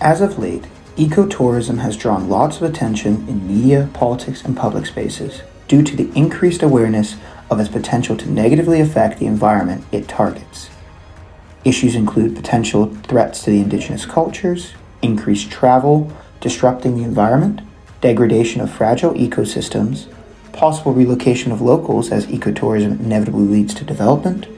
As of late, ecotourism has drawn lots of attention in media, politics, and public spaces due to the increased awareness of its potential to negatively affect the environment it targets. Issues include potential threats to the indigenous cultures, increased travel, disrupting the environment, degradation of fragile ecosystems, possible relocation of locals as ecotourism inevitably leads to development,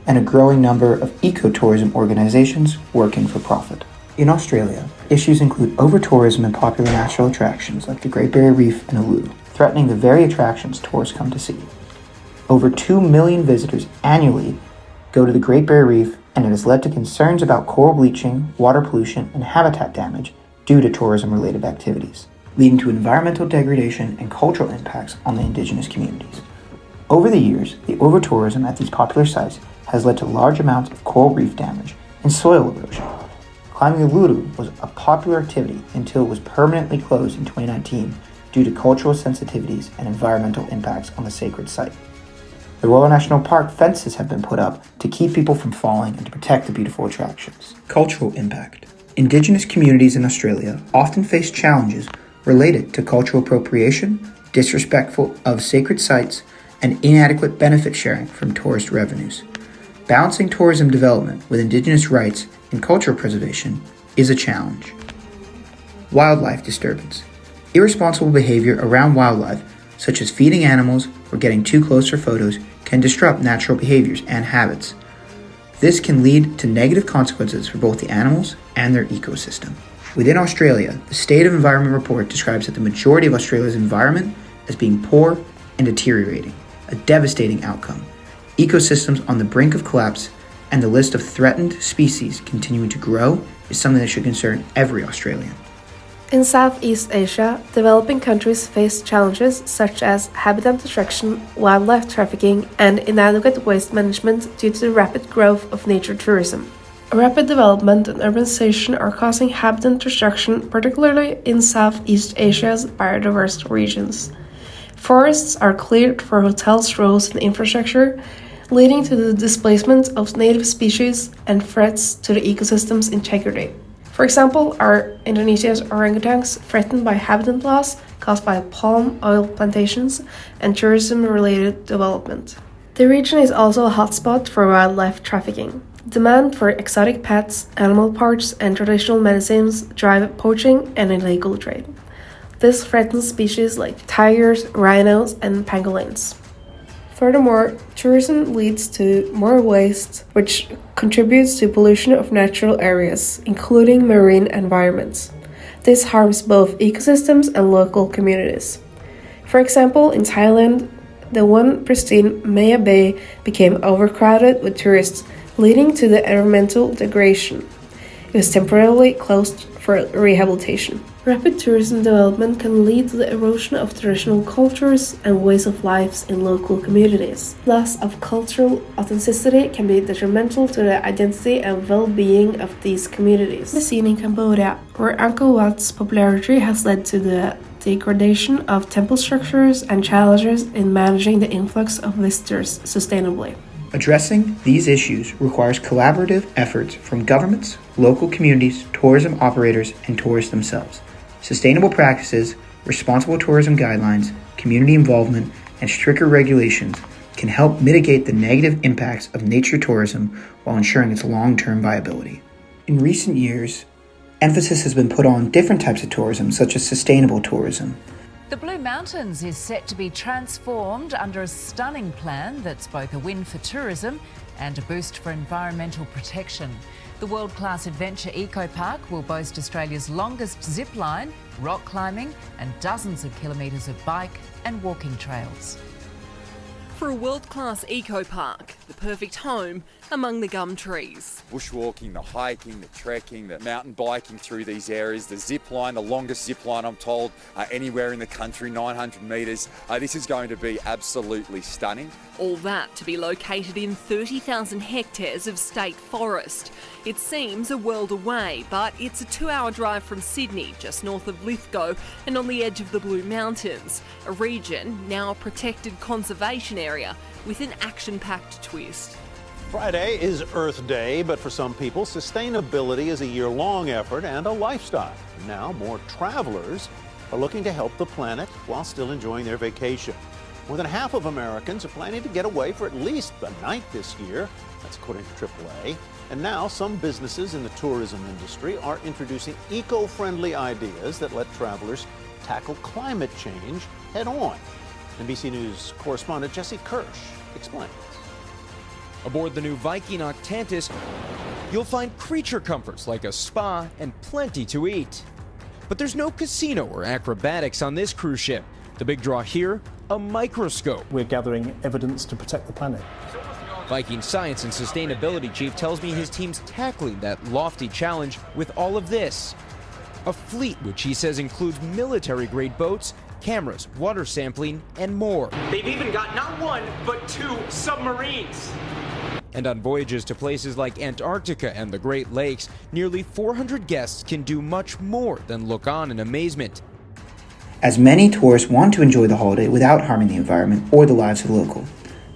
and a growing number of ecotourism organizations working for profit. In Australia, issues include over-tourism in popular natural attractions like the Great Barrier Reef and Uluru, threatening the very attractions tourists come to see. Over 2 million visitors annually go to the Great Barrier Reef, and it has led to concerns about coral bleaching, water pollution, and habitat damage due to tourism-related activities, leading to environmental degradation and cultural impacts on the indigenous communities. Over the years, the over-tourism at these popular sites has led to large amounts of coral reef damage and soil erosion. Climbing Uluru was a popular activity until it was permanently closed in 2019 due to cultural sensitivities and environmental impacts on the sacred site. The Royal National Park fences have been put up to keep people from falling and to protect the beautiful attractions. Cultural impact. Indigenous communities in Australia often face challenges related to cultural appropriation, disrespectful of sacred sites, and inadequate benefit sharing from tourist revenues. Balancing tourism development with Indigenous rights and cultural preservation is a challenge. Wildlife disturbance. Irresponsible behavior around wildlife, such as feeding animals or getting too close for photos, can disrupt natural behaviors and habits. This can lead to negative consequences for both the animals and their ecosystem. Within Australia, the State of Environment report describes that the majority of Australia's environment as being poor and deteriorating, a devastating outcome. Ecosystems on the brink of collapse and the list of threatened species continuing to grow is something that should concern every Australian. In Southeast Asia, developing countries face challenges such as habitat destruction, wildlife trafficking, and inadequate waste management due to the rapid growth of nature tourism. Rapid development and urbanization are causing habitat destruction, particularly in Southeast Asia's biodiverse regions. Forests are cleared for hotels, roads, and infrastructure, leading to the displacement of native species and threats to the ecosystem's integrity. For example, are Indonesia's orangutans threatened by habitat loss caused by palm oil plantations and tourism-related development. The region is also a hotspot for wildlife trafficking. Demand for exotic pets, animal parts, and traditional medicines drive poaching and illegal trade. This threatens species like tigers, rhinos, and pangolins. Furthermore, tourism leads to more waste, which contributes to pollution of natural areas, including marine environments. This harms both ecosystems and local communities. For example, in Thailand, the one pristine Maya Bay became overcrowded with tourists, leading to the environmental degradation. It was temporarily closed for rehabilitation. Rapid tourism development can lead to the erosion of traditional cultures and ways of life in local communities. Loss of cultural authenticity can be detrimental to the identity and well-being of these communities. The scene in Cambodia, where Angkor Wat's popularity has led to the degradation of temple structures and challenges in managing the influx of visitors sustainably. Addressing these issues requires collaborative efforts from governments, local communities, tourism operators, and tourists themselves. Sustainable practices, responsible tourism guidelines, community involvement, and stricter regulations can help mitigate the negative impacts of nature tourism while ensuring its long-term viability. In recent years, emphasis has been put on different types of tourism, such as sustainable tourism. The Blue Mountains is set to be transformed under a stunning plan that's both a win for tourism and a boost for environmental protection. The world-class adventure eco park will boast Australia's longest zip line, rock climbing, and dozens of kilometres of bike and walking trails. For a world-class eco park, the perfect home among the gum trees. Bushwalking, the hiking, the trekking, the mountain biking through these areas, the zip line, the longest zip line I'm told anywhere in the country, 900 metres. This is going to be absolutely stunning. All that to be located in 30,000 hectares of state forest. It seems a world away, but it's a 2-hour drive from Sydney, just north of Lithgow and on the edge of the Blue Mountains, a region now a protected conservation area with an action-packed twist. Friday is Earth Day, but for some people, sustainability is a year-long effort and a lifestyle. Now, more travelers are looking to help the planet while still enjoying their vacation. More than half of Americans are planning to get away for at least a night this year. That's according to AAA. And now some businesses in the tourism industry are introducing eco-friendly ideas that let travelers tackle climate change head-on. NBC News correspondent Jesse Kirsch explains. Aboard the new Viking Octantis, you'll find creature comforts like a spa and plenty to eat. But there's no casino or acrobatics on this cruise ship. The big draw here, a microscope. We're gathering evidence to protect the planet. Viking Science and Sustainability Chief tells me his team's tackling that lofty challenge with all of this. A fleet which he says includes military-grade boats, cameras, water sampling, and more. They've even got not one, but 2 submarines. And on voyages to places like Antarctica and the Great Lakes, nearly 400 guests can do much more than look on in amazement. As many tourists want to enjoy the holiday without harming the environment or the lives of the local.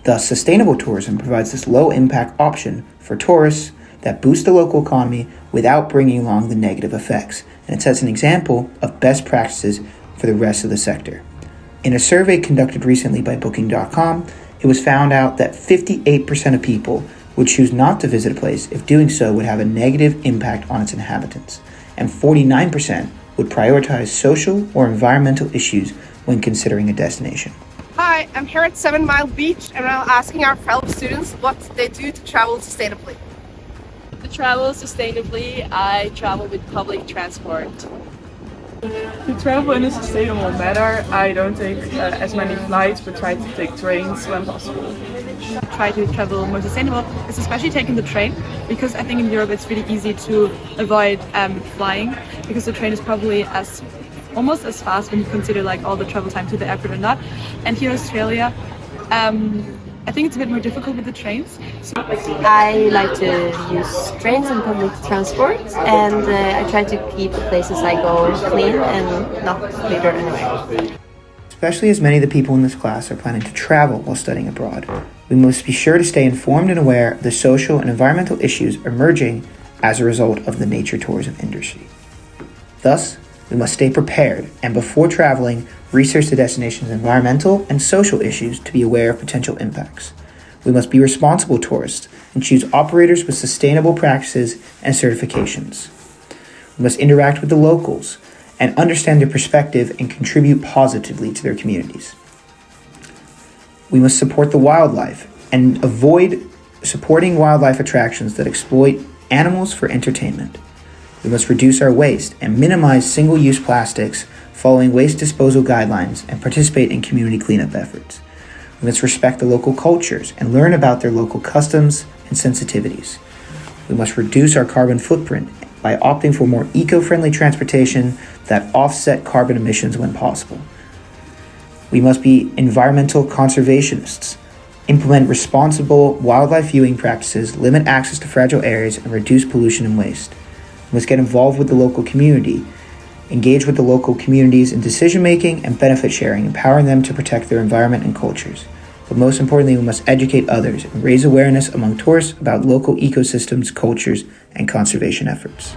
Thus, sustainable tourism provides this low-impact option for tourists that boost the local economy without bringing along the negative effects, and it sets an example of best practices for the rest of the sector. In a survey conducted recently by Booking.com, it was found out that 58% of people would choose not to visit a place if doing so would have a negative impact on its inhabitants, and 49% would prioritize social or environmental issues when considering a destination. Hi, I'm here at 7 Mile Beach and I'm asking our fellow students what they do to travel sustainably. To travel sustainably, I travel with public transport. To travel in a sustainable manner, I don't take as many flights, but try to take trains when possible. Try to travel more sustainable, is especially taking the train, because I think in Europe it's really easy to avoid flying, because the train is probably almost as fast when you consider like all the travel time to the airport or not. And here in Australia, I think it's a bit more difficult with the trains. I like to use trains and public transport, and I try to keep the places I go clean and not litter anywhere. Especially as many of the people in this class are planning to travel while studying abroad, we must be sure to stay informed and aware of the social and environmental issues emerging as a result of the nature tourism industry. Thus, we must stay prepared and before traveling, research the destination's environmental and social issues to be aware of potential impacts. We must be responsible tourists and choose operators with sustainable practices and certifications. We must interact with the locals and understand their perspective and contribute positively to their communities. We must support the wildlife and avoid supporting wildlife attractions that exploit animals for entertainment. We must reduce our waste and minimize single-use plastics, following waste disposal guidelines, and participate in community cleanup efforts. We must respect the local cultures and learn about their local customs and sensitivities. We must reduce our carbon footprint by opting for more eco-friendly transportation that offset carbon emissions when possible. We must be environmental conservationists, implement responsible wildlife viewing practices, limit access to fragile areas, and reduce pollution and waste. We must get involved with the local community, engage with the local communities in decision-making and benefit sharing, empowering them to protect their environment and cultures. But most importantly, we must educate others and raise awareness among tourists about local ecosystems, cultures, and conservation efforts.